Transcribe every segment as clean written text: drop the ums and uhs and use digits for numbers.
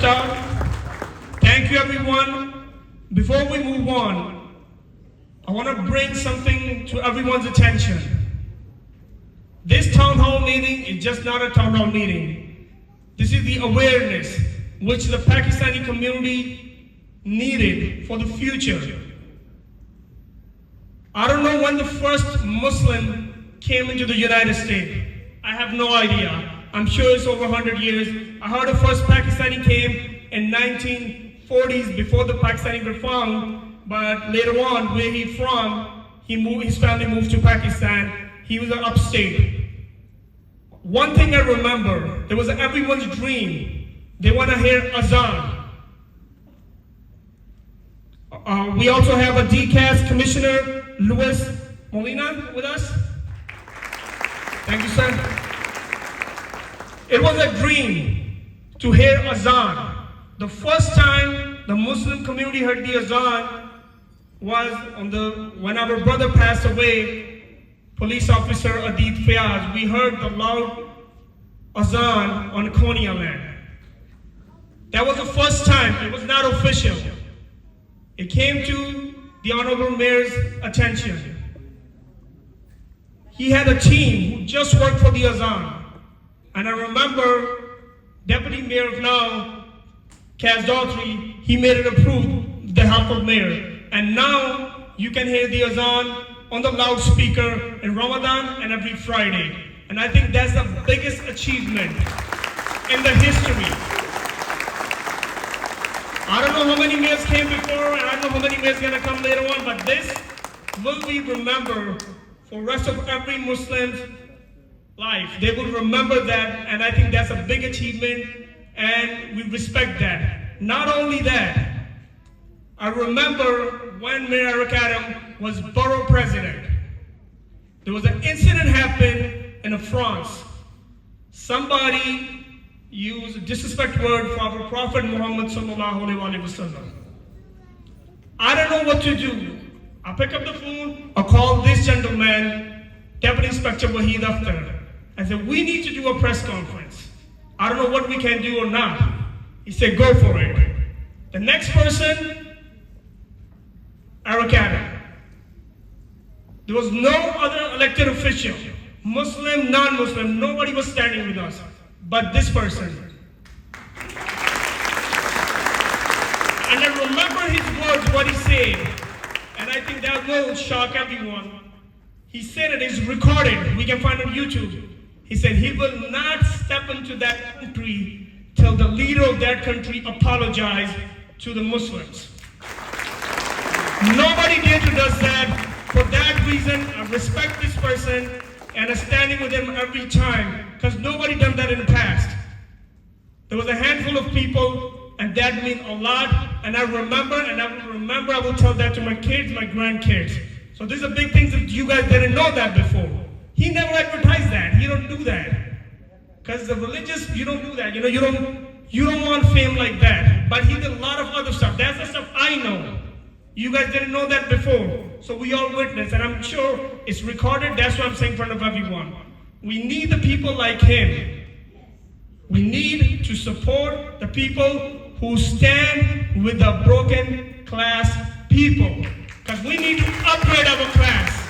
start, thank you everyone. Before we move on, I want to bring something to everyone's attention. This town hall meeting is just not a town hall meeting. This is the awareness which the Pakistani community needed for the future. I don't know when the first Muslim came into the United States. I have no idea. I'm sure it's over 100 years. I heard the first Pakistani came in 1940s before the Pakistani were found, but later on, where he's from, his family moved to Pakistan. He was an upstate. One thing I remember, there was everyone's dream. They want to hear azan. We also have a DCAS Commissioner, Luis Molina, with us. Thank you, sir. It was a dream to hear azan. The first time the Muslim community heard the azan was when our brother passed away, police officer SocietyP.A.L.S. We heard the loud azan on Coney land. That was the first time. It was not official. It came to the Honorable Mayor's attention. He had a team who just worked for the azan. And I remember Deputy Mayor of now, Kaz Daughtry, he made it approved the help of Mayor. And now you can hear the azan on the loudspeaker in Ramadan and every Friday. And I think that's the biggest achievement in the history. I don't know how many mayors came before, and I don't know how many mayors are gonna come later on, but this will be remembered for the rest of every Muslim's life. They will remember that, and I think that's a big achievement, and we respect that. Not only that, I remember when Mayor Eric Adam was borough president, there was an incident happened in France. Somebody used a disrespect word for our Prophet Muhammad sallallahu alaihi wasallam. I don't know what to do. I pick up the phone, I call this gentleman, Deputy Inspector Wahid Akhtar. I said, we need to do a press conference. I don't know what we can do or not. He said, go for it. The next person, Eric Adam. There was no other elected official, Muslim, non-Muslim, nobody was standing with us, but this person. And I remember his words, what he said, and I think that will shock everyone. He said it is recorded, we can find it on YouTube. He said he will not step into that country till the leader of that country apologizes to the Muslims. Nobody dare to do that. For that reason, I respect this person and I'm standing with him every time because nobody done that in the past. There was a handful of people and that meant a lot, and I remember and I will tell that to my kids, my grandkids. So these are big things that you guys didn't know that before. He never advertised that. He don't do that. Because the religious, you don't do that. You don't want fame like that. But he did a lot of other stuff. That's the stuff I know. You guys didn't know that before. So we all witnessed, and I'm sure it's recorded. That's what I'm saying in front of everyone. We need the people like him. We need to support the people who stand with the broken class people. Because we need to upgrade our class.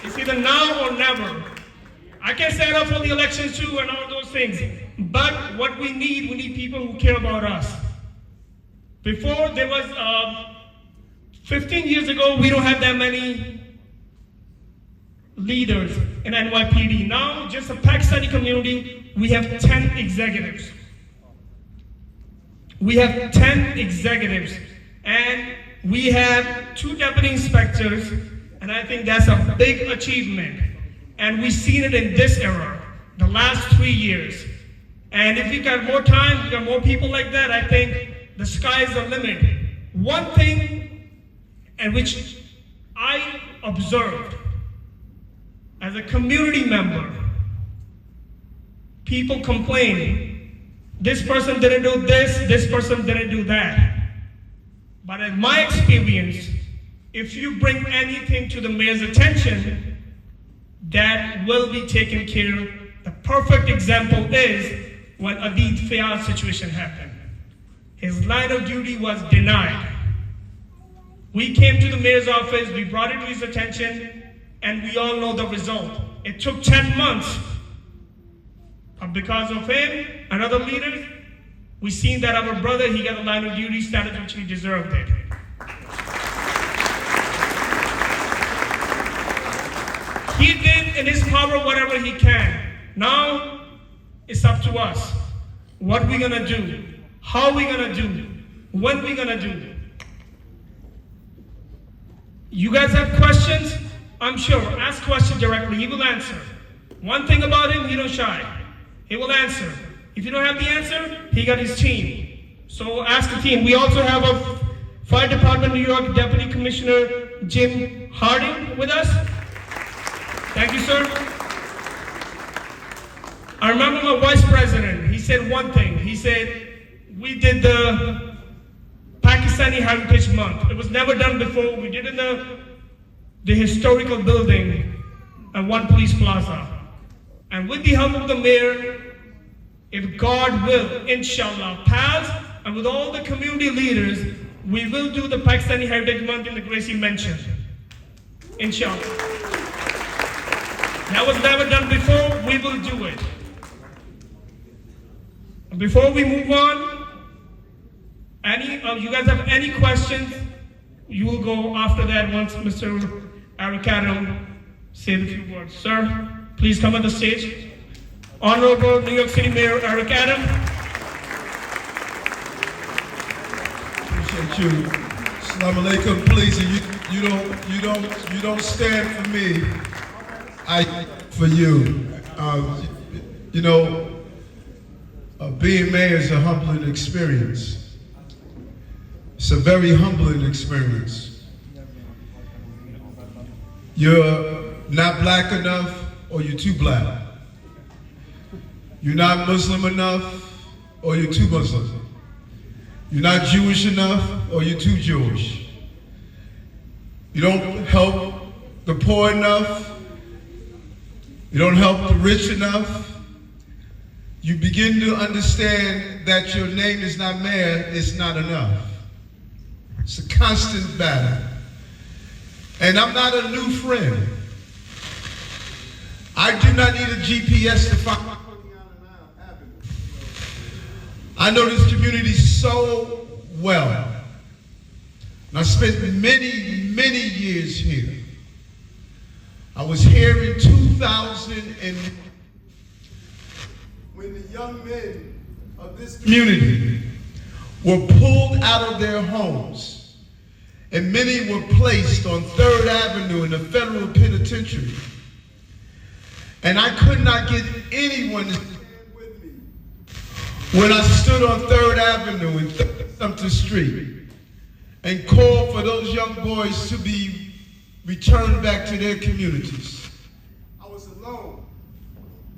It's either now or never. I can stand up for the elections too and all those things. But what we need people who care about us. Before there was, 15 years ago, we don't have that many leaders in NYPD. Now, just the Pakistani community, we have 10 executives. We have 10 executives. And we have 2 deputy inspectors. And I think that's a big achievement. And we've seen it in this era, the last 3 years. And if we got more time, we got more people like that, I think the sky is the limit. One thing, and which I observed as a community member, people complain, this person didn't do this person didn't do that. But in my experience, if you bring anything to the mayor's attention, that will be taken care of. The perfect example is when a P.A.L.S situation happened. His line of duty was denied. We came to the mayor's office, we brought it to his attention, and we all know the result. It took 10 months. But because of him and other leaders, we seen that our brother, he got a line of duty status which he deserved it. He did in his power whatever he can. Now, it's up to us. What we gonna do? How we gonna do? When we gonna do? You guys have questions? I'm sure. Ask questions directly. He will answer. One thing about him, he don't shy. He will answer. If you don't have the answer, he got his team. So ask the team. We also have a Fire Department New York Deputy Commissioner Jim Harding with us. Thank you, sir. I remember my vice president, he said one thing. He said, we did the Pakistani Heritage Month. It was never done before. We did it in the historical building at One Police Plaza. And with the help of the mayor, if God will, inshallah, P.A.L.S, and with all the community leaders, we will do the Pakistani Heritage Month in the Gracie Mansion. Inshallah. That was never done before, we will do it. Before we move on, you guys have any questions, you will go after that once Mr. Eric Adam says a few words. Sir, please come on the stage. Honorable New York City Mayor Eric Adam. Appreciate you. Assalamu alaikum. Please, you don't stand for me. I for you. Being mayor is a humbling experience. It's a very humbling experience. You're not black enough, or you're too black. You're not Muslim enough, or you're too Muslim. You're not Jewish enough, or you're too Jewish. You don't help the poor enough. You don't help the rich enough. You begin to understand that your name is not mayor, it's not enough. It's a constant battle. And I'm not a new friend. I do not need a GPS to find my Coney Avenue. I know this community so well. And I spent many, many years here. I was here in 2000 when the young men of this community were pulled out of their homes, and many were placed on 3rd Avenue in the federal penitentiary. And I could not get anyone to stand with me when I stood on 3rd Avenue and Sumter Street and called for those young boys to be returned back to their communities. I was alone.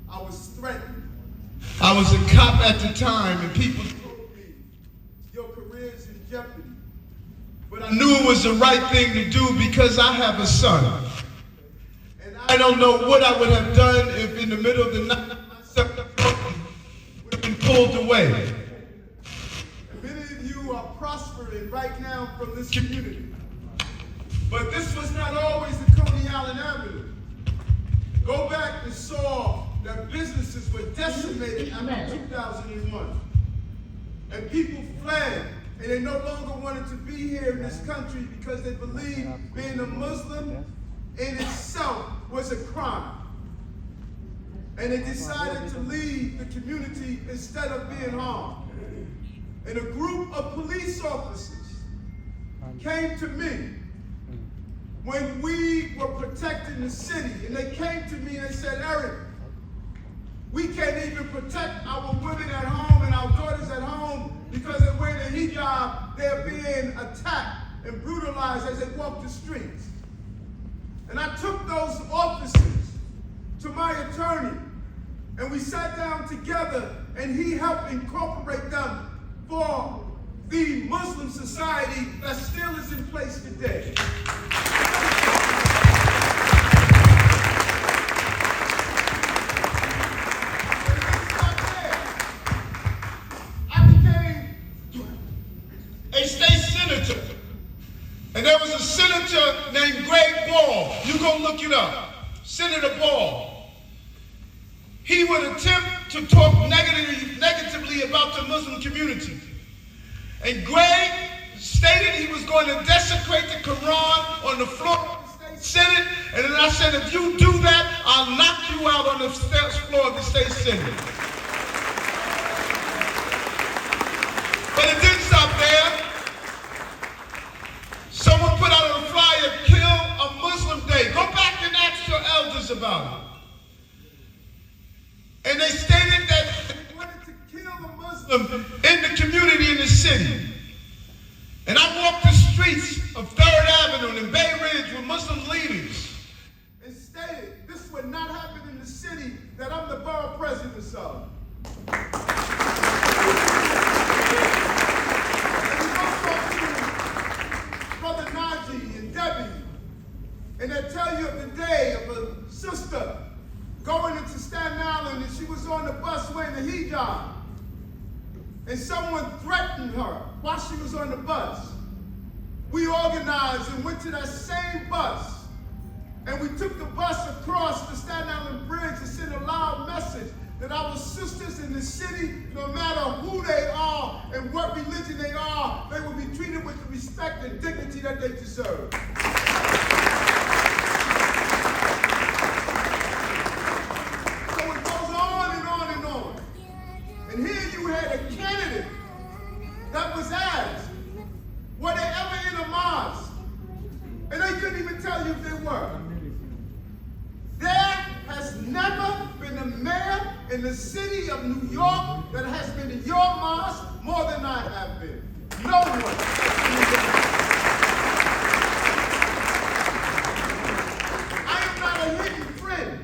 I was threatened. I was a cop at the time, and people told me, your career's in jeopardy. But I knew it was the right thing to do because I have a son. And I don't know what I would have done if in the middle of the night, myself would have been pulled away. And many of you are prospering right now from this community. But this was not always the Coney Island Avenue. Go back and saw that businesses were decimated after 2001. And people fled, and they no longer wanted to be here in this country because they believed being a Muslim in itself was a crime. And they decided to leave the community instead of being harmed. And a group of police officers came to me when we were protecting the city, and they came to me and said, Eric, we can't even protect our women at home and our daughters at home because they're wearing a hijab, they're being attacked and brutalized as they walk the streets. And I took those officers to my attorney, and we sat down together, and he helped incorporate them for the Muslim society that still is in place today. You go look it up. Senator Paul. He would attempt to talk negatively about the Muslim community. And Greg stated he was going to desecrate the Quran on the floor of the state Senate. And then I said, if you do that, I'll knock you out on the floor of the state Senate. But it didn't stop there. Someone put out a flyer, kill a Muslim day. Go back and ask your elders about it. And they stated that they wanted to kill a Muslim in the community in the city. And I walked the streets of 3rd Avenue and Bay Ridge with Muslim leaders and stated this would not happen in the city that I'm the borough president of. And you go talk to Brother Najee and Debbie, and they tell you of the day of a sister going into Staten Island, and she was on the bus wearing a hijab. And someone threatened her while she was on the bus. We organized and went to that same bus. And we took the bus across the Staten Island Bridge to send a loud message that our sisters in the city, no matter who they are and what religion they are, they will be treated with the respect and dignity that they deserve. And here you had a candidate that was asked, were they ever in a mosque? And they couldn't even tell you if they were. There has never been a mayor in the city of New York that has been in your mosque more than I have been. No one. I am not a hidden friend.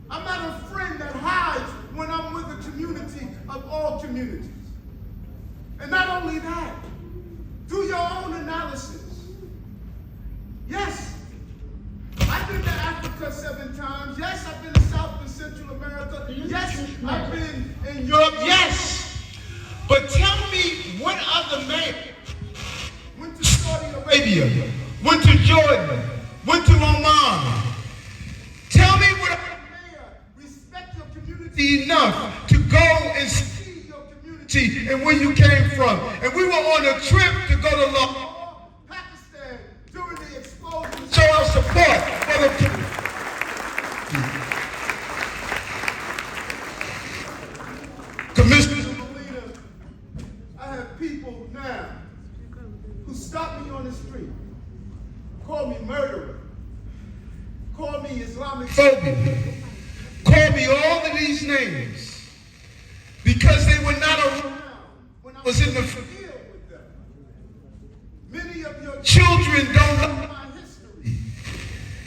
I'm not a friend that hides when I'm with a community of all communities. And not only that, do your own analysis. Yes, I've been to Africa 7 times. Yes, I've been to South and Central America. Yes, I've been in Europe. Yes. But tell me what other man went to Saudi Arabia, went to Jordan, went to Oman. Tell me what other man respect your community enough to go and see your community and where you came from. And we were on a trip to go to Pakistan during the explosion. Show our support for the community. Commissioner Molina, I have people now who stop me on the street, call me murderer, call me Islamic phobia, call me all of these names because they were not around when I was in the field with them. Many of your children don't know my history.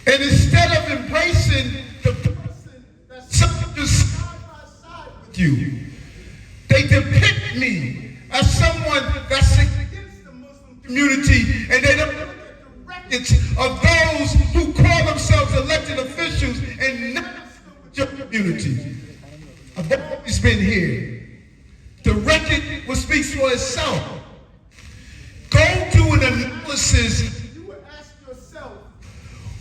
And instead of embracing the person that's side by side with you, they depict me as someone that's against the Muslim community, and they don't look at the records of those who call themselves elected officials and not your community. I've always been here. The record will speak for itself. Go do an analysis. You would ask yourself,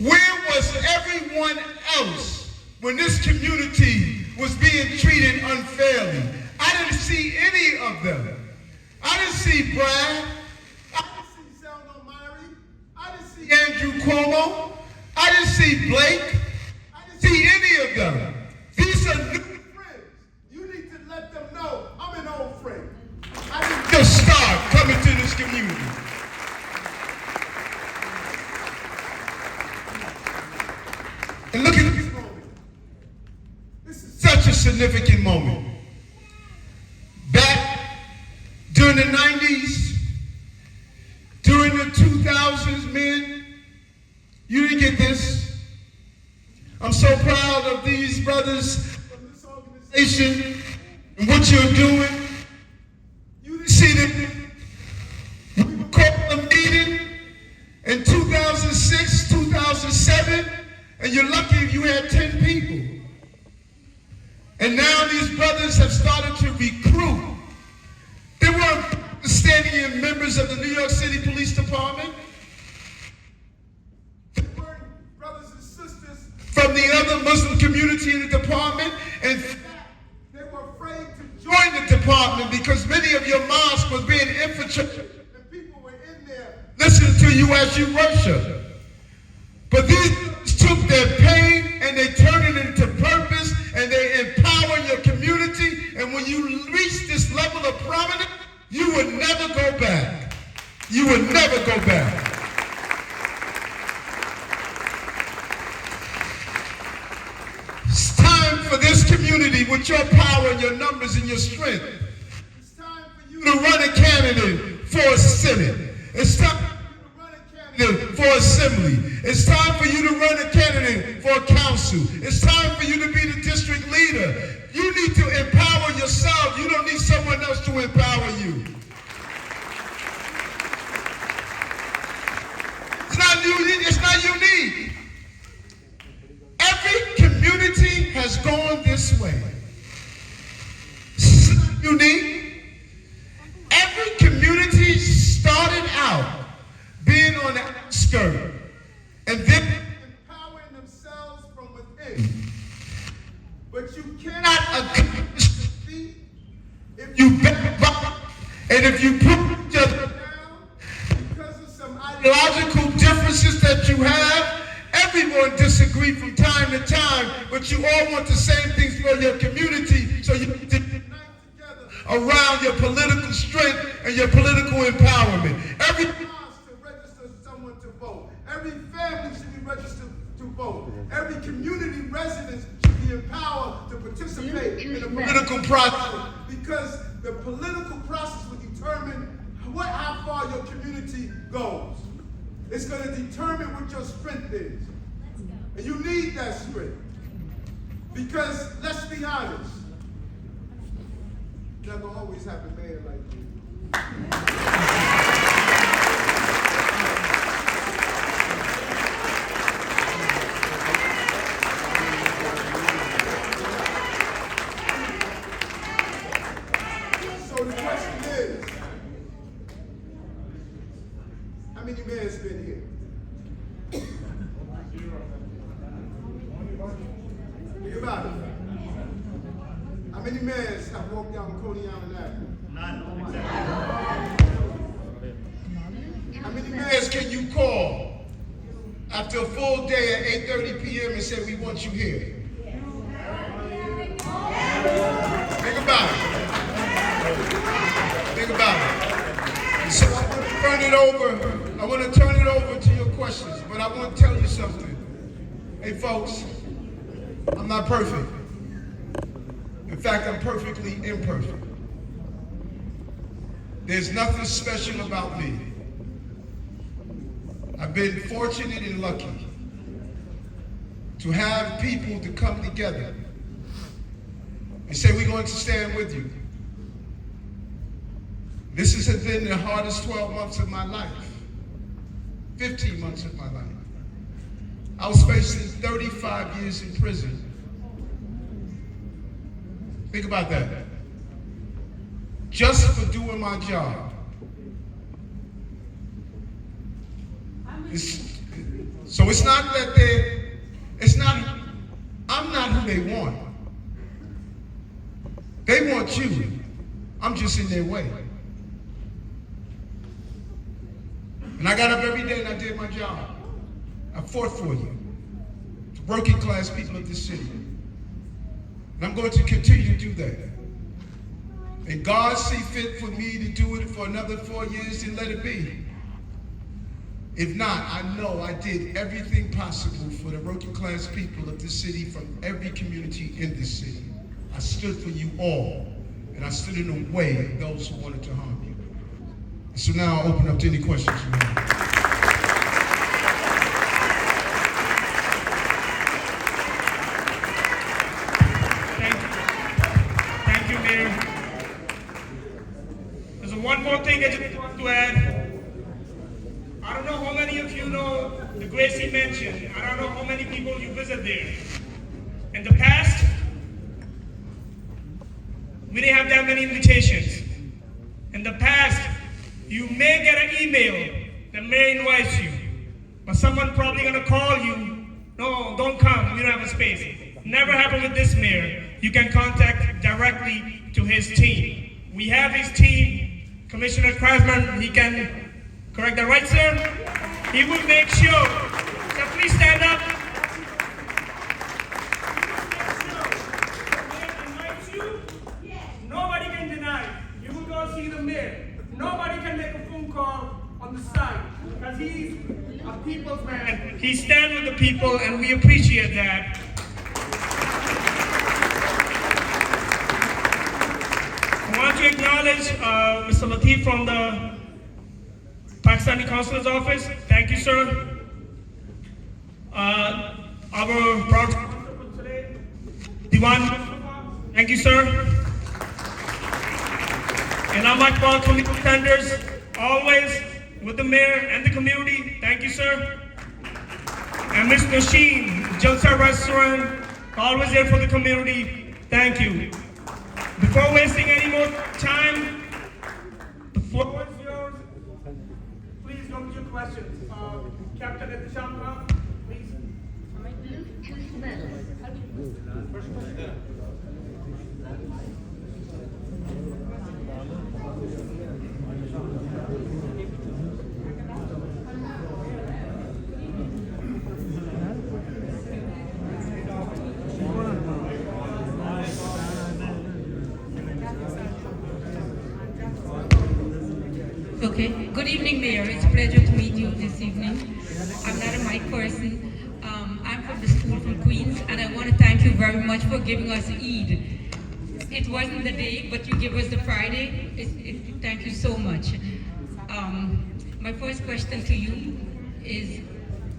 where was everyone else when this community was being treated unfairly? I didn't see any of them. I didn't see Brad. I didn't see Zelda Myrie. I didn't see Andrew Cuomo. I didn't see Blake. I didn't see any of them. These are new friends. You need to let them know I'm an old friend. I didn't just start coming to this community. And look at this moment. This is such a significant moment. Back during the 90s, during the 2000s, men, you didn't get this. I'm so proud of these brothers from this organization and what you're doing. You didn't see them. We were called a meeting in 2006, 2007, and you're lucky if you had 10 people. And now these brothers have started to recruit. They weren't Pakistani members of the New York City Police Department. They weren't community in the department. In fact, they were afraid to join the department because many of your mosques were being infiltrated and people were in there listening to you as you worship. But these took their pain and they turned it into purpose and they empower your community. And when you reach this level of prominence, you would never go back. You would never go back. It's time for this community with your power and your numbers and your strength. It's time for you to run a candidate for a Senate. It's time for you to run a candidate for assembly. It's time for you to run a candidate for council. It's time for you to be the district leader. You need to empower yourself. You don't need someone else to empower you. It's not unique. Every community has gone this way. It's not unique. Every community started out being on the outskirts and then empowering themselves from within. But you cannot accomplish the feat if you backbite and if you put each other down because of some ideological differences that you have. Everyone disagree from time to time, but you all want the same things for your community, so you need to unite together around your political strength and your political empowerment. Every house to register someone to vote. Every family should be registered to vote. Every community resident should be empowered to participate in the political process, because the political process will determine how far your community goes. It's going to determine what your strength is. And you need that strength. Because, let's be honest, you're not going to always have a mayor like you. So the question is, how many mayors been here? Think about it. How many mayors have walked down Coney Island Avenue? None. How many mayors can you call after a full day at 8:30 p.m. and say, we want you here? Think about it. Think about it. So I want to turn it over to your questions, but I want to tell you something. Hey folks, I'm not perfect. In fact, I'm perfectly imperfect. There's nothing special about me. I've been fortunate and lucky to have people to come together and say, we're going to stand with you. This has been the hardest 12 months of my life, 15 months of my life. I was facing 35 years in prison. Think about that. Just for doing my job. So it's not that I'm not who they want. They want you. I'm just in their way. And I got up every day and I did my job. I fought for you, the working class people of this city. And I'm going to continue to do that. And God see fit for me to do it for another 4 years, and let it be. If not, I know I did everything possible for the working class people of this city from every community in this city. I stood for you all, and I stood in the way of those who wanted to harm you. And so now I'll open up to any questions you have. Thank you, Mayor. There's one more thing I just want to add. I don't know how many of you know the Gracie Mansion. I don't know how many people you visit there. In the past, we didn't have that many invitations. In the past, you may get an email that may invite you, but someone probably gonna call you, no, don't come, we don't have a space. never happened with this mayor, you can contact directly to his team. We have his team, Commissioner Krasman, he can correct that, right, sir? He will make sure. So please stand up. Nobody can deny. You will go see the mayor. Nobody can make a phone call on the side because he's a people's man. He stands with the people, and we appreciate that. I want to acknowledge Mr. Latif from the Pakistani Consulate's office. Thank you, sir. Our proud sponsor today, Diwan. Thank you, sir. And our Akbar community tenders, always with the mayor and the community. Thank you, sir. And Ms. Nasheen, Jalsa Restaurant, always there for the community. Thank you. Before wasting any more time, the floor is yours. Please come to your questions. Captain at the shop, please. Okay. Good evening, Mayor. It's a pleasure to meet you this evening. I'm not a mic person. I'm from the school from Queens, and I want to thank you very much for giving us Eid. It wasn't the day, but you give us the Friday. Thank you so much. My first question to you is,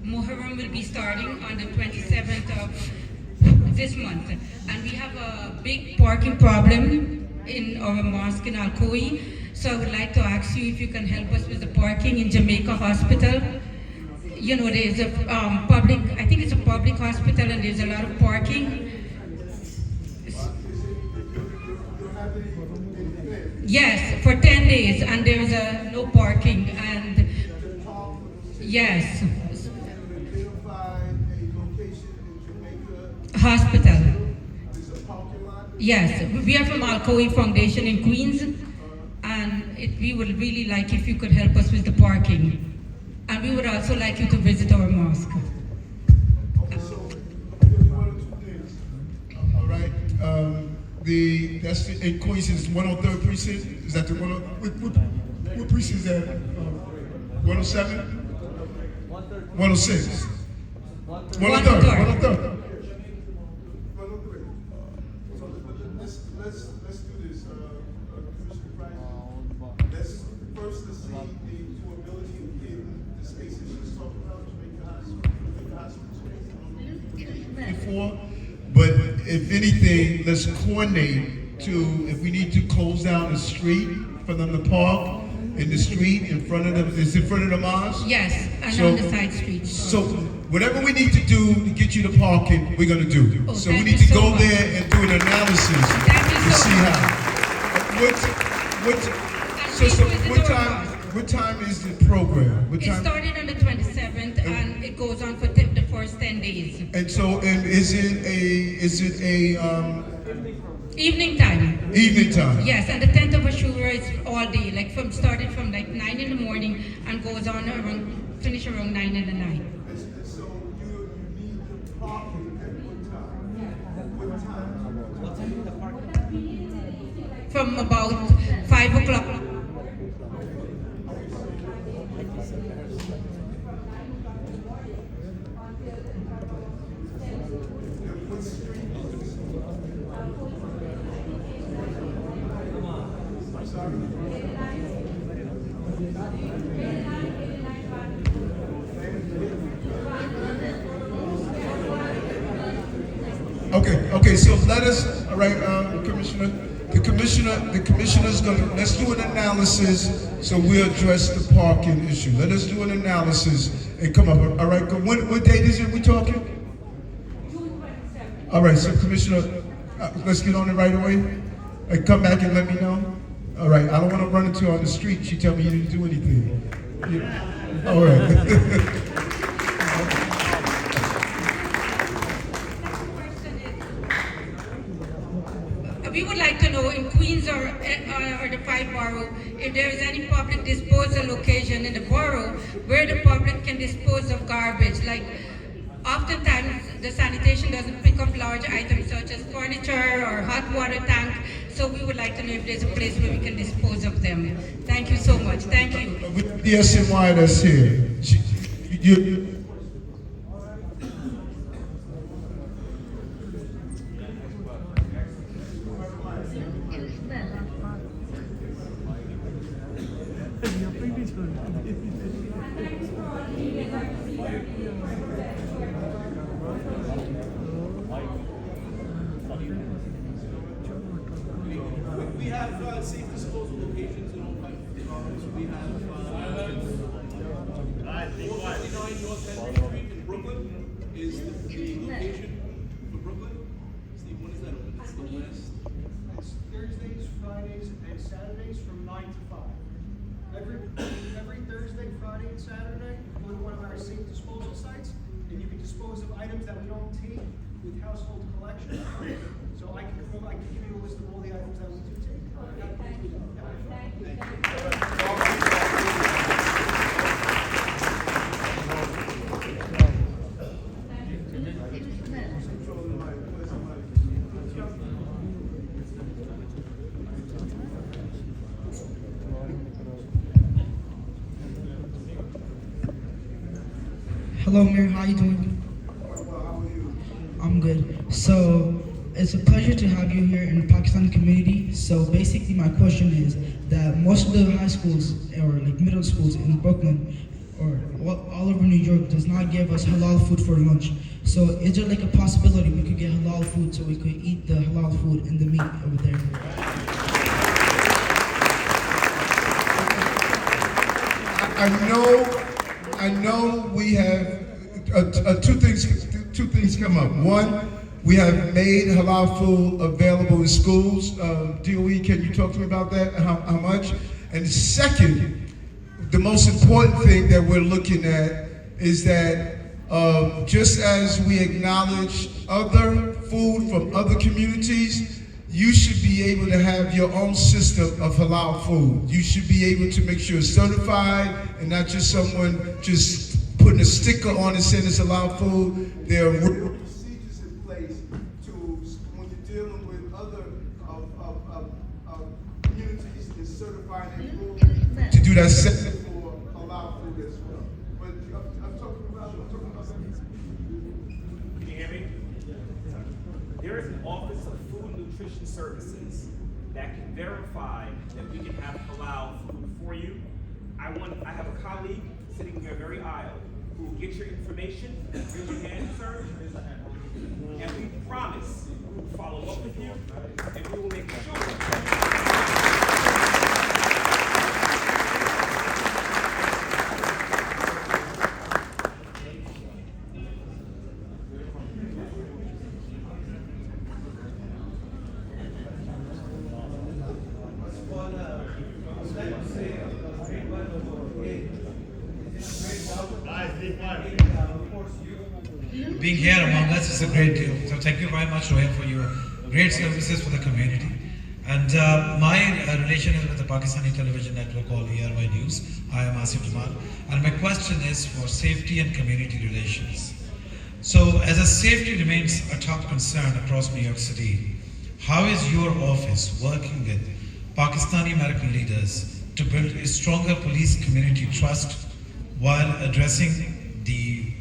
Muharram will be starting on the 27th of this month, and we have a big parking problem in our mosque in Al-Khoi. So I would like to ask you if you can help us with the parking in Jamaica Hospital. You know, there's a public, I think it's a public hospital, and there's a lot of parking. Yes, for 10 days, and there's no parking, and yes. Hospital. Yes, we are from Al-Khoi Foundation in Queens, and we would really like if you could help us with the parking. And we would also like you to visit our mosque. Okay, so one or two things. All right. That's in Queens is 103rd precinct. Is that the one? What precinct is that? 107? 106. 103rd. 103rd. Let's do this, Commissioner Price. Let's see the doability of getting the spaces she's talking about to make the hospital before. But if anything, let's coordinate to, if we need to close down the street for them to park in the street in front of the, is in front of the mosque? Yes, and on the side streets. So whatever we need to do to get you to parking, we're gonna do. Oh, so we need to go there and do an analysis to see how. What time is the program? What time? It started on the 27th, and it goes on for the first 10 days. And so, and is it a Evening time. evening time? Yes, and the 10th of Ashura is all day, like started from like 9 in the morning and goes on around, finish around 9 in the night. So you need the parking at what time? From about 5 o'clock. Okay, so let us, all right, Commissioner, the commissioner's gonna, let's do an analysis so we'll address the parking issue. Let us do an analysis and come up, all right, what date is it we talking? June 27th. All right, so Commissioner, let's get on it right away. Come back and let me know. All right, I don't want to run into her on the street. She tell me you didn't do anything. Yeah. All right. or the 5 borough, if there is any public disposal location in the borough where the public can dispose of garbage, like oftentimes the sanitation doesn't pick up large items such as furniture or hot water tank, so we would like to know if there's a place where we can dispose of them. Thank you so much. Thank you. The SNY that's here. We have safe disposal locations in all 5 boroughs. We have 459 North Henry Street in Brooklyn is the location for Brooklyn. Steve, when is that open? It's the last. It's Thursdays, Fridays, and Saturdays from 9 to 5. Every Thursday, Friday, and Saturday, go to one of our safe disposal sites, and you can dispose of items that we don't take with household collection. So I can give you a list of all the items that we do take. Hello, Mayor. How you doing? I'm good. So it's a pleasure to have you here in the Pakistani community. So basically, my question is that most of the high schools or like middle schools in Brooklyn or all over New York does not give us halal food for lunch. So is there like a possibility we could get halal food so we could eat the halal food and the meat over there? I know we have two things come up. One, we have made halal food available in schools. DOE, can you talk to me about that? How much? And second, the most important thing that we're looking at is that just as we acknowledge other food from other communities, you should be able to have your own system of halal food. You should be able to make sure it's certified and not just someone just putting a sticker on it saying it's halal food. There are procedures in place to, when you're dealing with other communities, and certifying their food to do that same for halal food as well. But I'm talking about something. Can you hear me? There is an Office of Food and Nutrition Services that can verify that we can have halal food for you. I have a colleague sitting here very aisle who will get your information. Raise your hand, sir. And we promise we will follow up with you and we will make sure. Being here among us is a great deal. So thank you very much, Rohit, for your great services for the community. And my relation is with the Pakistani television network called ARY News. I am Asif Jamal. And my question is for safety and community relations. So as a safety remains a top concern across New York City, how is your office working with Pakistani American leaders to build a stronger police community trust while addressing the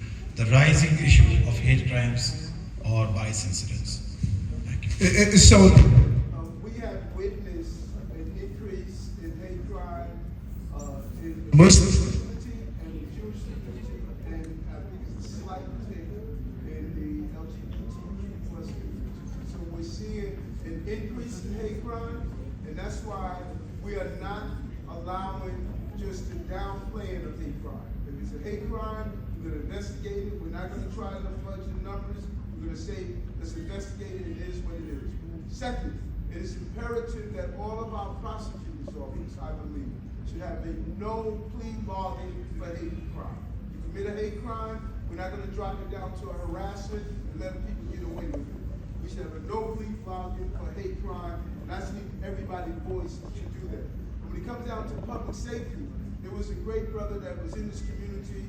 rising issue of hate crimes or vice incidents? Thank you. So we have witnessed an increase in hate crime in the Muslim community and the Jewish community, and I think it's a slight tick in the LGBTQ plus community. So we're seeing an increase in hate crime, and that's why we are not allowing just the downplaying of hate crime. If it's a hate crime, we're going to investigate it. We're not going to try to fudge the numbers. We're going to say, let's investigate it. It is what it is. Second, it is imperative that all of our prosecutors' offices, I believe, should have a no plea bargain for hate crime. You commit a hate crime, we're not going to drop it down to a harassment and let people get away with it. We should have a no plea bargain for hate crime, And I see everybody voice to do that. When it comes down to public safety, there was a great brother that was in this community,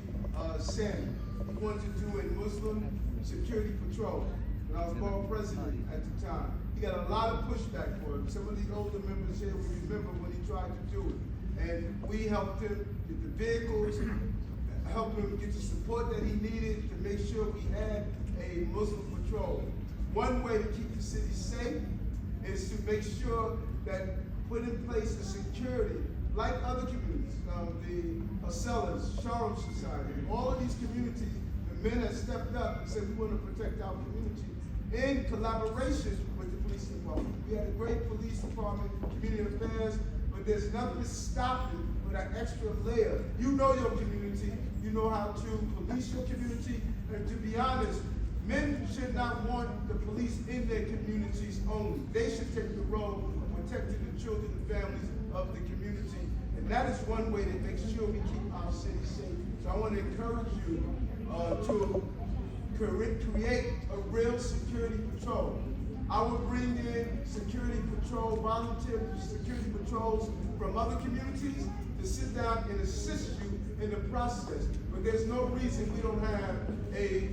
Sam. He wanted to do a Muslim security patrol. When I was borough president at the time, he got a lot of pushback for it. Some of the older members here will remember when he tried to do it. And we helped him get the vehicles, helped him get the support that he needed to make sure we had a Muslim patrol. One way to keep the city safe is to make sure that put in place a security like other communities, the sellers, Sharm Society, all of these communities, the men have stepped up and said we want to protect our community in collaboration with the police department. We had a great police department, community affairs, but there's nothing stopping for that extra layer. You know your community, you know how to police your community, and to be honest, men should not want the police in their communities only. They should take the role of protecting the children and families of the community. And that is one way to make sure we keep our city safe. So I want to encourage you to create a real security patrol. I will bring in security patrol, volunteer security patrols from other communities to sit down and assist you in the process. But there's no reason we don't have a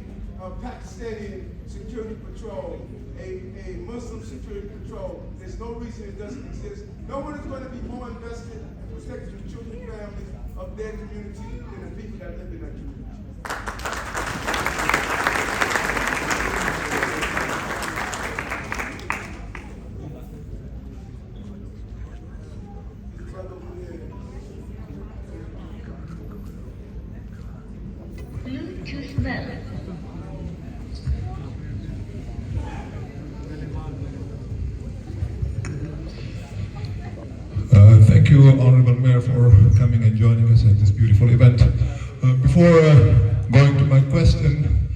Pakistani security patrol, a Muslim security patrol. There's no reason it doesn't exist. No one is going to be more invested in protecting the children and families of their community than the people that live in that community. Bluetooth mode. Thank you, Honorable Mayor, for coming and joining us at this beautiful event. Before going to my question,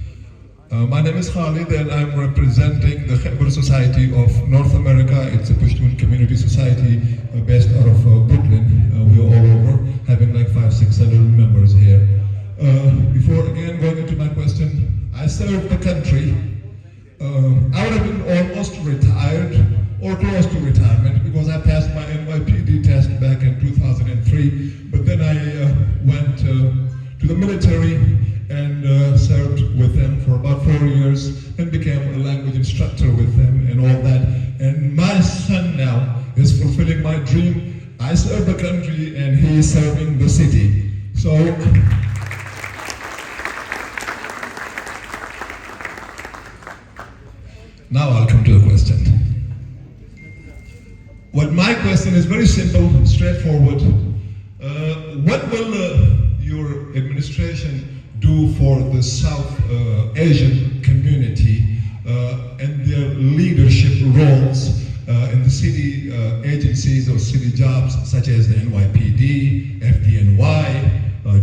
my name is Khalid and I'm representing the Khyber Society of North America. It's a Pashtun community society based out of Brooklyn. We're all over, having like 500-600 members here. Before again going into my question, I served the country. I would have been almost retired or close to retirement because I passed my NYPD test back in 2003, but then I went to the military and served with them for about 4 years and became a language instructor with them and all that. And my son now is fulfilling my dream. I serve the country and he is serving the city. So now I'll come to the question. What my question is very simple, straightforward. What will your administration do for the South Asian community and their leadership roles in the city agencies or city jobs such as the NYPD, FDNY,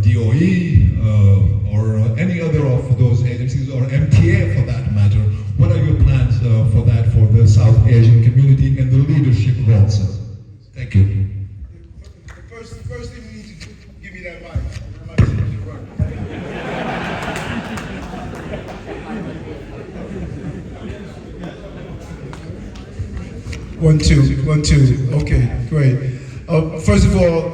DOE, or any other of those agencies, or MTA for that matter? What are your plans for that, for the South Asian community and the leadership role, sir? Thank you. First thing we need to give me that mic. My mic should work. 1, 2, 1, 2. Okay, great. First of all,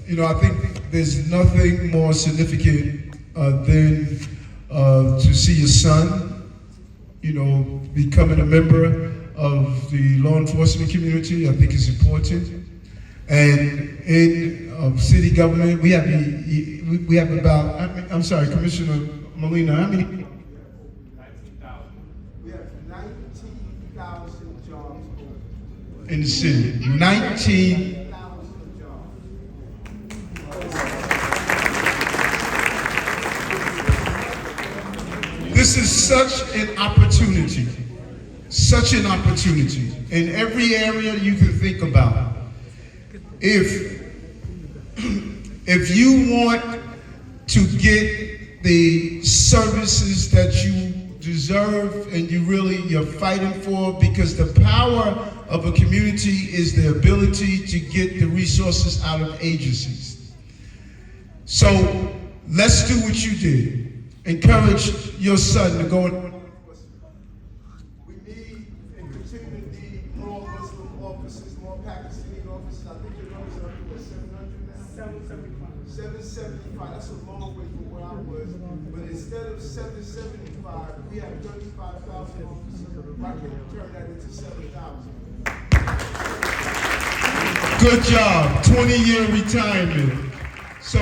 I think there's nothing more significant than to see your son, becoming a member of the law enforcement community. I think it's important. And in city government, we have about, I'm sorry, Commissioner Molina, how many? 19,000. We have 19,000 jobs open. In the city, 19,000 jobs. This is such an opportunity in every area you can think about. If you want to get the services that you deserve and you're fighting for, because the power of a community is the ability to get the resources out of agencies. So let's do what you did. Encourage your son to go. We need and continue to need more Muslim 16 officers. I think your numbers are up to what, 700 now? 775. 775. That's a long way from where I was. But instead of 775, we have 35,000 officers. Why can't we turn that into 7,000? Good job. 20-year retirement. So,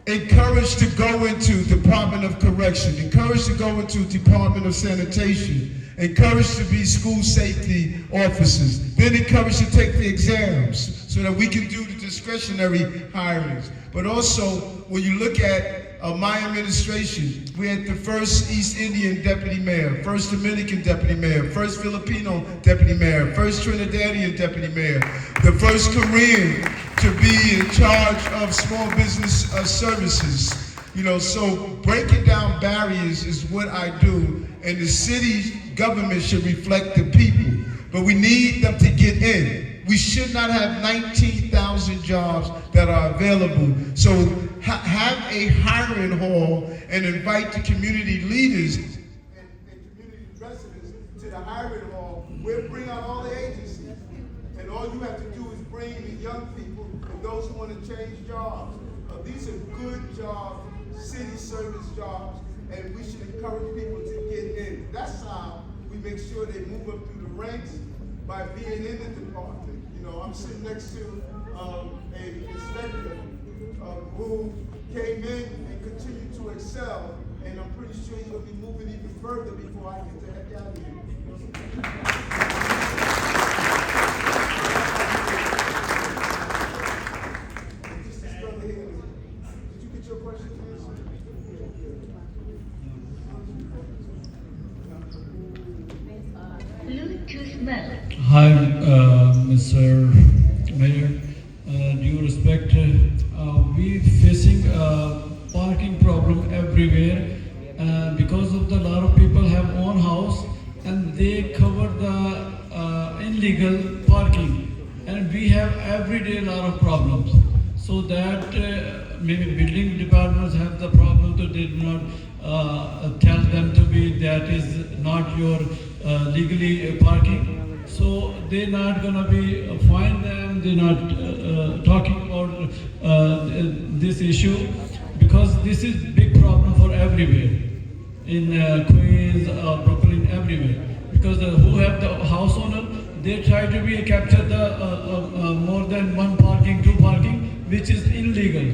encouraged to go into Department of Correction, encouraged to go into Department of Sanitation, encouraged to be school safety officers, then encouraged to take the exams so that we can do the discretionary hirings. But also, when you look at my administration, we had the first East Indian deputy mayor, first Dominican deputy mayor, first Filipino deputy mayor, first Trinidadian deputy mayor, the first Korean to be in charge of small business services. You know, so breaking down barriers is what I do, and the city's government should reflect the people. But we need them to get in. We should not have 19,000 jobs that are available. So have a hiring hall and invite the community leaders and community residents to the hiring hall. We'll bring out all the agencies. And all you have to do is bring the young people and those who want to change jobs. These are good jobs, city service jobs, and we should encourage people to get in. That's how we make sure they move up through the ranks, by being in the department. You know, I'm sitting next to a inspector who came in and continued to excel, and I'm pretty sure he's going to be moving even further before I get the heck out of here. This brother here, did you get your question answered? Bluetooth mode. Hi, Mr. Mayor. Due respect, we facing a parking problem everywhere because of the lot of people have own house and they cover the illegal parking, and we have everyday lot of problems. So that maybe building departments have the problem, so they do not tell them to be that is not your legally parking. So they're not gonna be fine them. They're not talking about this issue, because this is big problem for everywhere in Queens, Brooklyn, everywhere. Because who have the house owner, they try to be capture the more than one parking, two parking, which is illegal.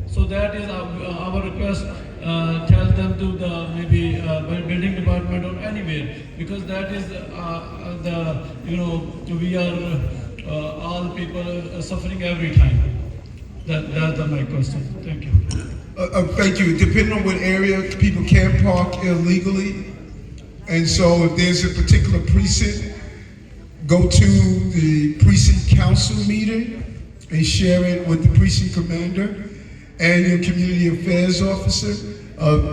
So that is our request. Tell them to the maybe building department or anywhere, because that is the we are all people suffering every time. That's my question. Thank you. Thank you. Depending on what area, people can park illegally, and so if there's a particular precinct, go to the precinct council meeting and share it with the precinct commander and your community affairs officer,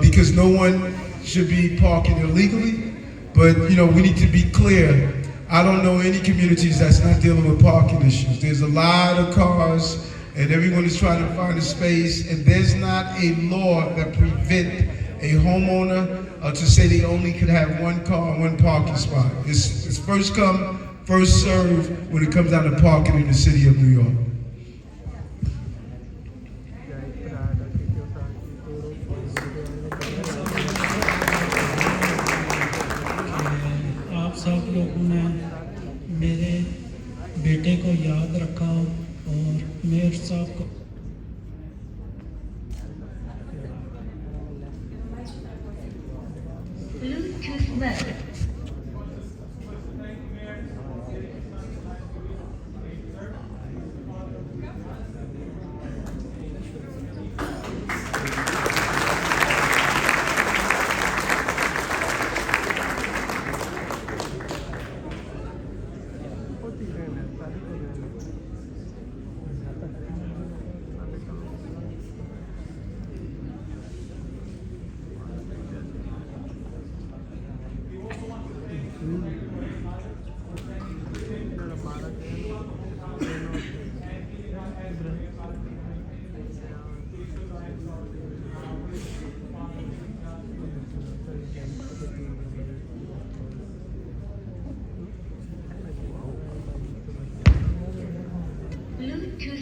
because no one should be parking illegally. But we need to be clear. I don't know any communities that's not dealing with parking issues. There's a lot of cars, and everyone is trying to find a space, and there's not a law that prevent a homeowner to say they only could have one car and one parking spot. It's first come, first serve when it comes down to parking in the city of New York. आप सब लोगों ने मेरे बेटे को याद रखा और मेयर साहब को Bluetooth mode.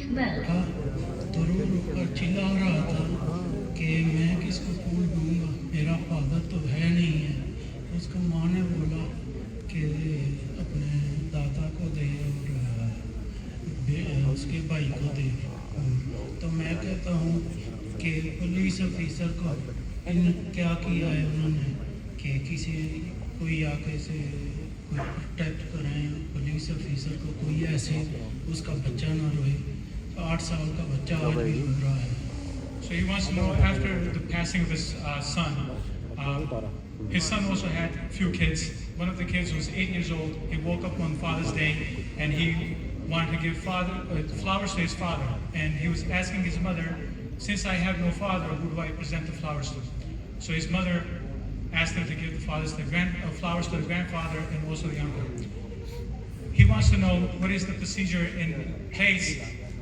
smell. था तो रो रो कर चिल्ला रहा था कि मैं किसको फूल दूंगा, मेरा फादर तो है नहीं है। उसको माँ ने बोला कि अपने दादा को दे और उसके भाई को दे। तो मैं कहता हूँ कि पुलिस ऑफिसर को इन क्या किया है उन्होंने कि किसी कोई आके से कोई प्रोटेक्ट करें पुलिस ऑफिसर को, कोई ऐसे उसका बच्चा ना रोए। 8 साल का बच्चा आज भी रो रहा है। So he wants to know, after the passing of his son also had a few kids. One of the kids was 8 years old. He woke up on Father's Day and he wanted to give flowers to his father. And he was asking his mother, since I have no father, who do I present the flowers to? So his mother asked him to give the flowers to the grandfather and also the uncle. He wants to know what is the procedure in place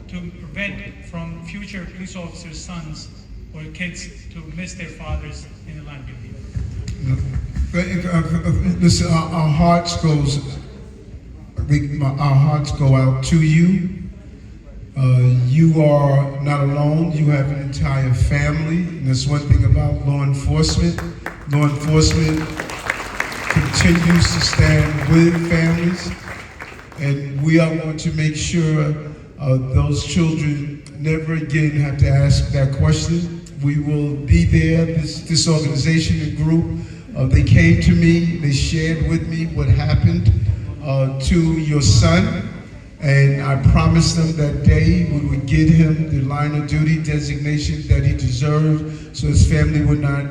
to prevent from future police officers' sons or kids to miss their fathers in the line of duty. Listen, our hearts go out to you. You are not alone. You have an entire family. And that's one thing about law enforcement. Law enforcement continues to stand with families. And we are going to make sure those children never again have to ask that question. We will be there. This organization and group, they came to me, they shared with me what happened to your son. And I promised them that day we would get him the line of duty designation that he deserved so his family would not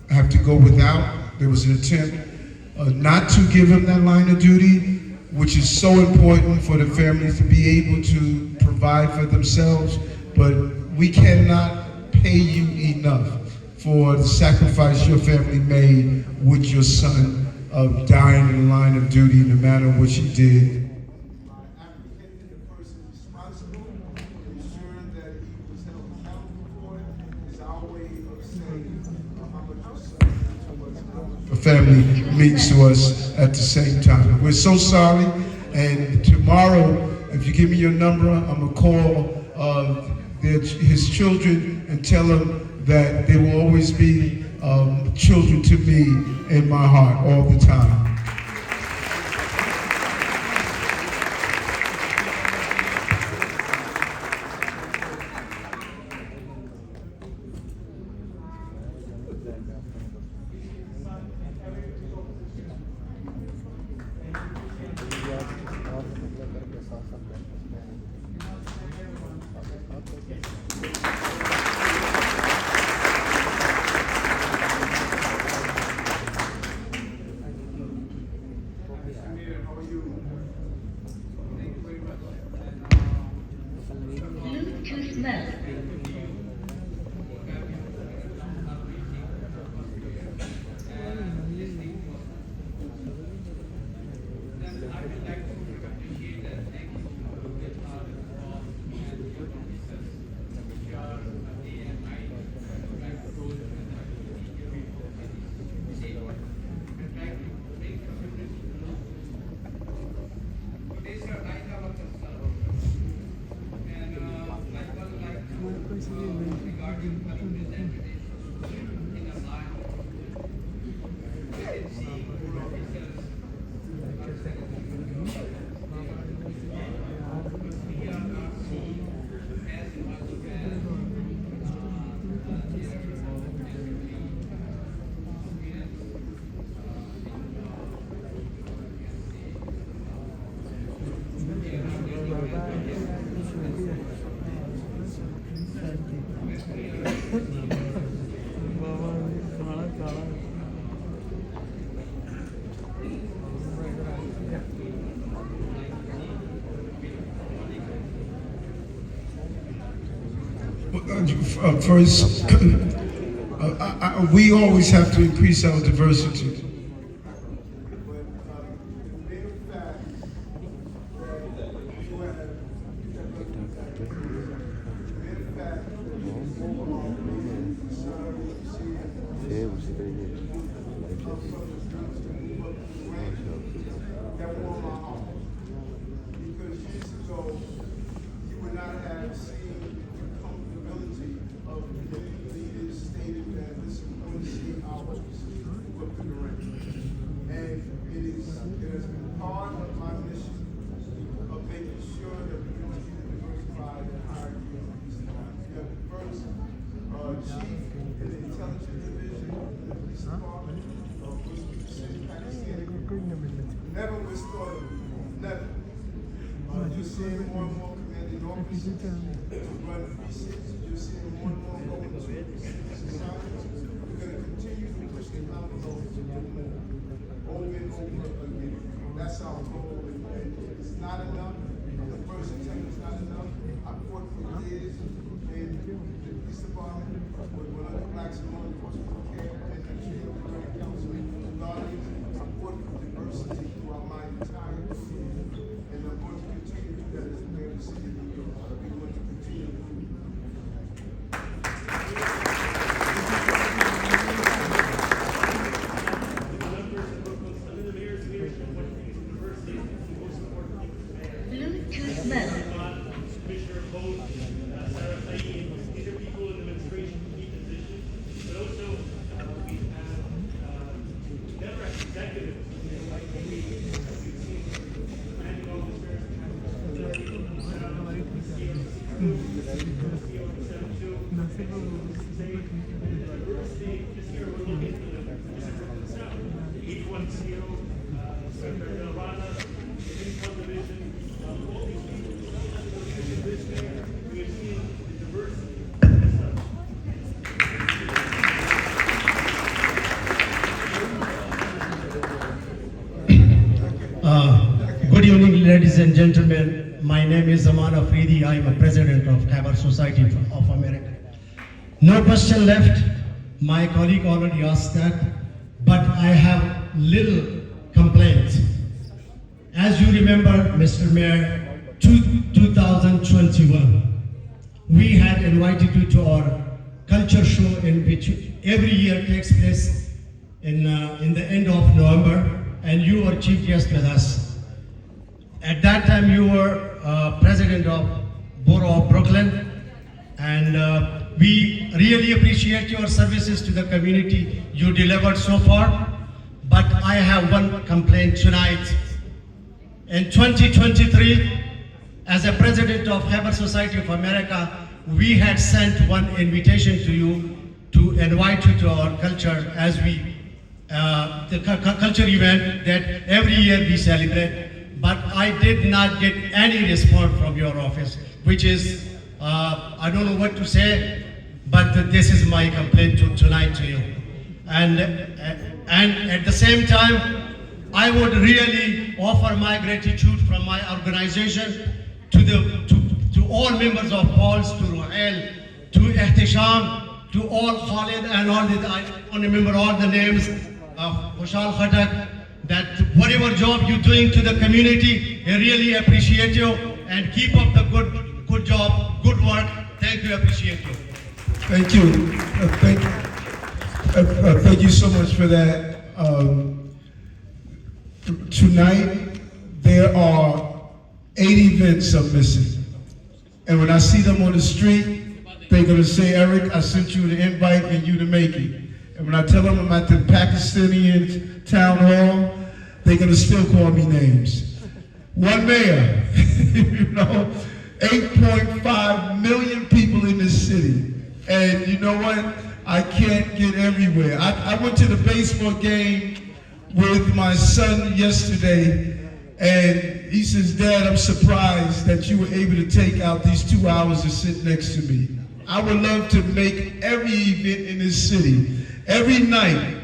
have to go without. There was an attempt not to give him that line of duty, which is so important for the families to be able to provide for themselves. But we cannot pay you enough for the sacrifice your family made with your son of dying in the line of duty, no matter what you did. Family means to us at the same time. We're so sorry, and tomorrow, if you give me your number, I'm gonna call his children and tell them that they will always be children to me in my heart all the time. Look to smell. First, we always have to increase our diversity. Because years ago, you would not have never was thought of before. Never. You're seeing more and more commanding officers run precincts. You're seeing more and more go into societies. We're going to continue to push the envelope to get more, over and over again. That's our goal. It's not enough. The first attempt is not enough. I fought for years in the police department with one of the blacks in law enforcement care and the chair of the Grand Council of Guardians. I fought for diversity throughout my entire career. And I'm going to continue to do that as the mayor of the city of New York. We're going to continue to do Bluetooth mode. Commissioner Post, Sarah Saeed, these are people in administration who keep positions, but also we have better executives, like we see commanding officers, diversity, this year we're looking for the Pacific South, each one CEO, Senator Delvana, income division, all these people. This year, we have seen the diversity as such. Good evening, ladies and gentlemen. My name is Zaman Afridi. I am a president of Khyber Society of America. No question left. My colleague already asked that, but I have little complaints. As you remember, Mr. Mayor, 2021, we had invited you to our culture show in which every year takes place in the end of November, and you were chief guest with us. At that time, you were president of Borough of Brooklyn, and we really appreciate your services to the community you delivered so far. But I have one complaint tonight. In 2023, as a president of Khyber Society of America, we had sent one invitation to you to invite you to our culture as the culture event that every year we celebrate. But I did not get any response from your office, which is, I don't know what to say, but this is my complaint tonight to you. And at the same time, I would really offer my gratitude from my organization to all members of P.A.L.S, to Ruhail, to Ihtisham, to all Khalid and all the, I don't remember all the names, Khushal Khatak, that whatever job you're doing to the community, I really appreciate you, and keep up the good job, good work. Thank you, appreciate you. Thank you. Thank you so much for that. Tonight, there are 8 events I'm missing. And when I see them on the street, they're going to say, Eric, I sent you the invite and you to make it. And when I tell them I'm at the Pakistani town hall, they're going to still call me names. One mayor, 8.5 million people in this city. And you know what? I can't get everywhere. I went to the baseball game with my son yesterday, and he says, Dad, I'm surprised that you were able to take out these 2 hours to sit next to me. I would love to make every event in this city. Every night,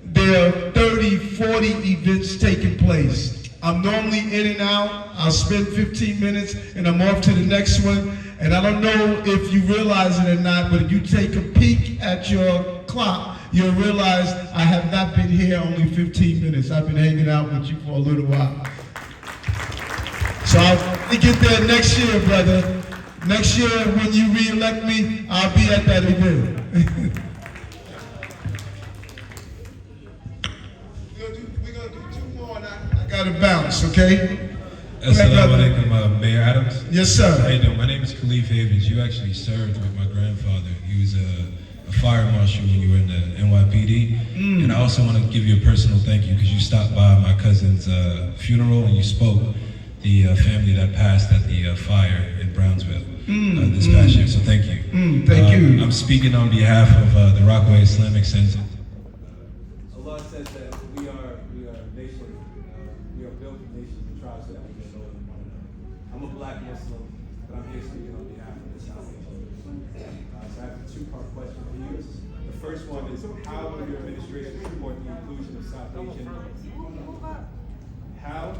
there are 30, 40 events taking place. I'm normally in and out. I'll spend 15 minutes and I'm off to the next one. And I don't know if you realize it or not, but if you take a peek at your clock, you'll realize I have not been here only 15 minutes. I've been hanging out with you for a little while. So I'll get there next year, brother. Next year, when you re-elect me, I'll be at that event. We're gonna do 2 more, and I gotta bounce, okay? Assalamu alaikum, Mayor Adams. Yes, sir. How you doing? My name is Khalif Havens. You actually served with my grandfather. He was a fire marshal when you were in the NYPD. And I also want to give you a personal thank you because you stopped by my cousin's funeral and you spoke the family that passed at the fire in Brownsville this past year. So thank you. Thank you. I'm speaking on behalf of the Rockaway Islamic Center. Allah says that we are a nation, we are built first one is, how will your administration support the inclusion of South Asian? How?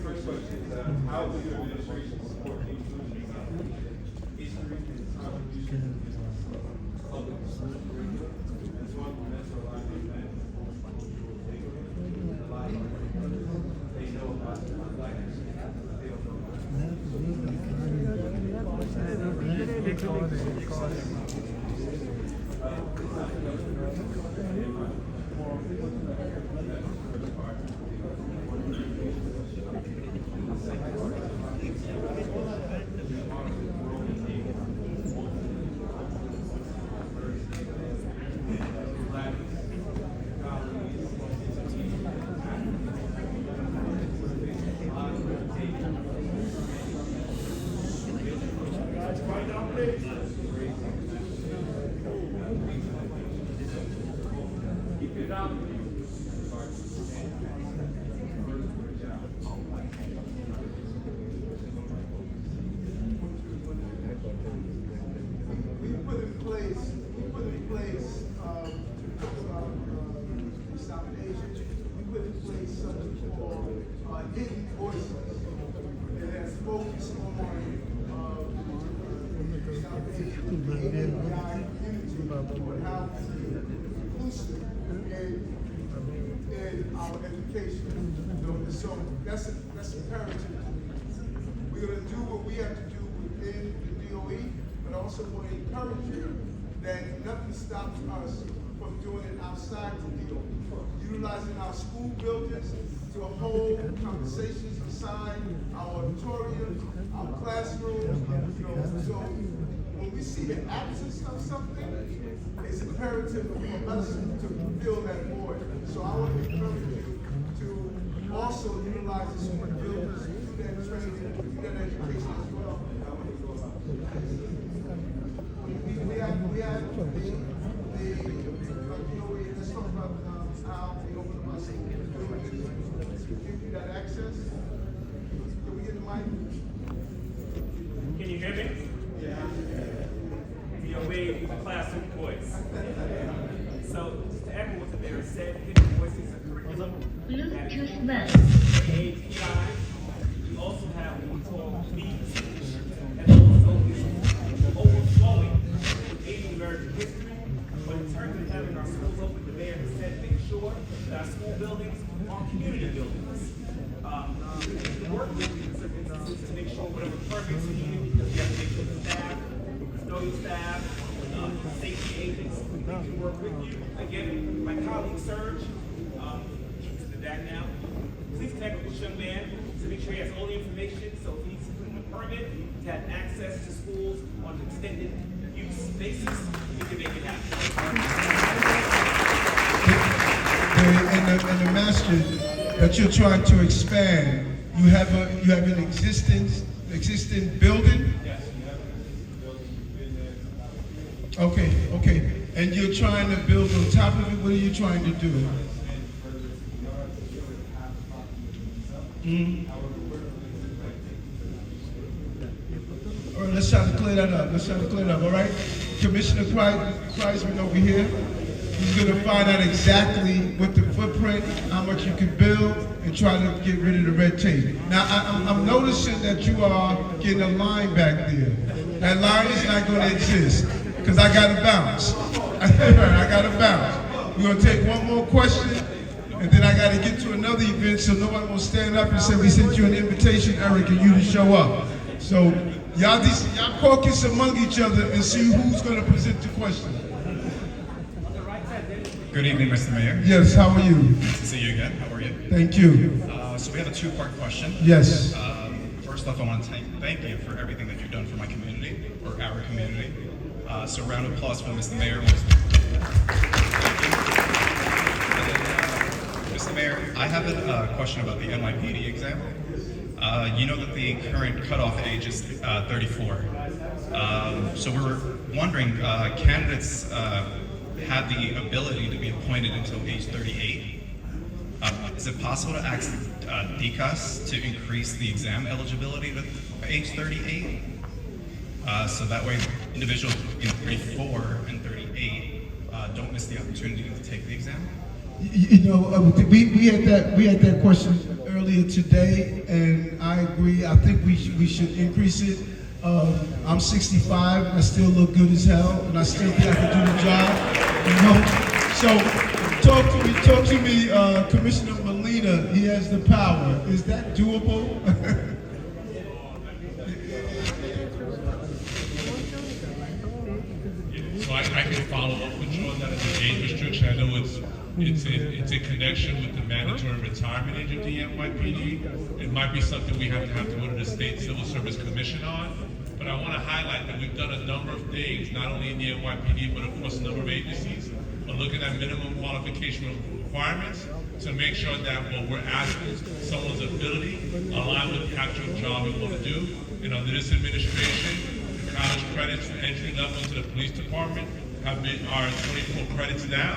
First question is, how will your administration support the inclusion of South Asian? History and contribution to public curriculum, as one who mentalized men. They know about black history. They don't know hidden voices that has focused on South Asian community and how to be inclusive in our education. So that's imperative. We're going to do what we have to do within the DOE, but also want to encourage you that nothing stops us from doing it outside the DOE. Utilizing our school buildings to hold conversations inside our auditoriums, our classrooms. So when we see the absence of something, it's imperative for us to fill that void. So I want to encourage you to also utilize the school buildings, do that training, do that education as well. We have let's talk about how we open up our school buildings to give you that access. Can we get the mic? Can you hear me? Yeah. Be obeyed with the classroom voice. So, just to echo what the mayor said, hidden voices of curriculum. Bluetooth mode. API. We also have what we call beats, and also is overflowing with Asian American history. But in terms of having our schools open, the mayor has said, make sure that our school buildings are community buildings. We need to work with you in certain instances to make sure whatever permits are needed, because we have to make sure the staff, custodial staff, safety agents, we can work with you. Again, my colleague Serge, he's in the back now. Please connect with this young man to make sure he has all the information, so if he needs to put in a permit to have access to schools on an extended use basis, we can make it happen. And the master that you're trying to expand, you have an existing building? Yes, we have a building, we've been there. Okay. And you're trying to build on top of it? What are you trying to do? All right, let's try to clear that up. All right? Commissioner Kreisman over here. He's going to find out exactly what the footprint, how much you can build, and try to get rid of the red tape. Now, I'm noticing that you are getting a line back there. That line is not going to exist, because I got to bounce. We're going to take one more question, and then I got to get to another event, so nobody will stand up and say, we sent you an invitation, Eric, and you didn't show up. So, y'all caucus among each other and see who's going to present the question. Good evening, Mr. Mayor. Yes, how are you? Nice to see you again. How are you? Thank you. So we have a two-part question. Yes. First off, I want to thank you for everything that you've done for my community, or our community. So round of applause for Mr. Mayor. Mr. Mayor, I have a question about the NYPD exam. You know that the current cutoff age is 34. So we were wondering, candidates have the ability to be appointed until age 38. Is it possible to ask DCAS to increase the exam eligibility to age 38? So that way individuals in 34 and 38 don't miss the opportunity to take the exam? We had that question earlier today, and I agree. I think we should increase it. I'm 65, and I still look good as hell, and I still think I can do the job. So talk to me, Commissioner Molina. He has the power. Is that doable? So I can follow up with you on that as an age restriction. I know it's in connection with the mandatory retirement age of the NYPD. It might be something we have to go to the State Civil Service Commission on. But I want to highlight that we've done a number of things, not only in the NYPD, but across a number of agencies, on looking at minimum qualification requirements to make sure that what we're asking someone's ability align with the actual job we want to do. And under this administration, the college credits for entry level into the police department are 24 credits now,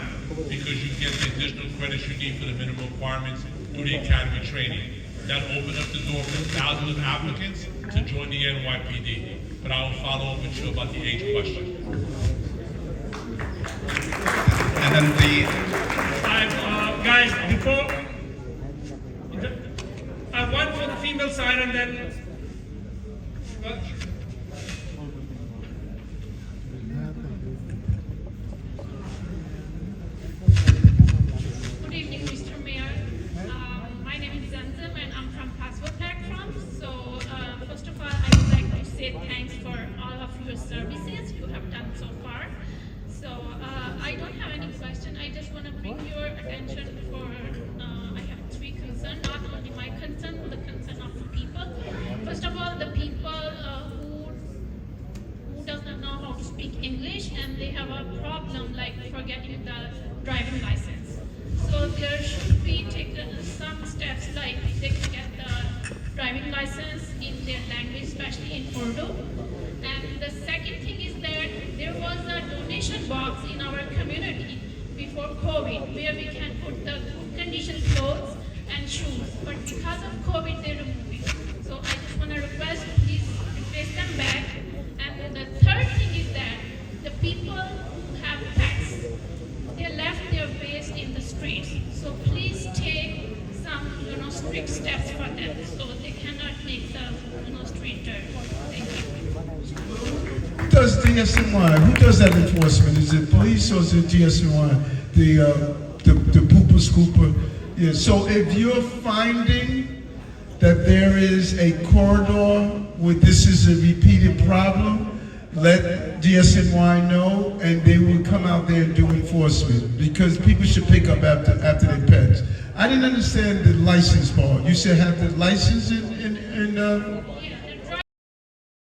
because you get the additional credits you need for the minimum requirements through the academy training. That opened up the door for thousands of applicants to join the NYPD. But I will follow up with you about the age question. And then guys, before I have one for the female side, and then. Good evening, Mr. Mayor. My name is Zanzam, and I'm from Passport Platform. So, first of all, I would like to say thanks for all of your services you have done so far. So, I don't have any question. I just want to bring your attention for, I have three concerns, not only my concern, but the concern of the people. First of all, the people who does not know how to speak English, and they have a problem like forgetting the driving license. So there should be taken some steps, like they can get the driving license in their language, especially in Urdu. And the second thing is that there was a donation box in our community before COVID where we can put the good condition clothes and shoes. But because of COVID, they removed it. So I just want to request, please replace them back. And the third thing is that the people who have pets, they left their waste in the streets. So please take some, strict steps for them, so they cannot make the, street dirt. Thank you. Who does DSNY? Who does that enforcement? Is it police or is it DSNY? The pooper scooper? Yeah. So if you're finding that there is a corridor where this is a repeated problem, let DSNY know, and they will come out there and do enforcement, because people should pick up after their pets. I didn't understand the license part. You said have the license in Yeah.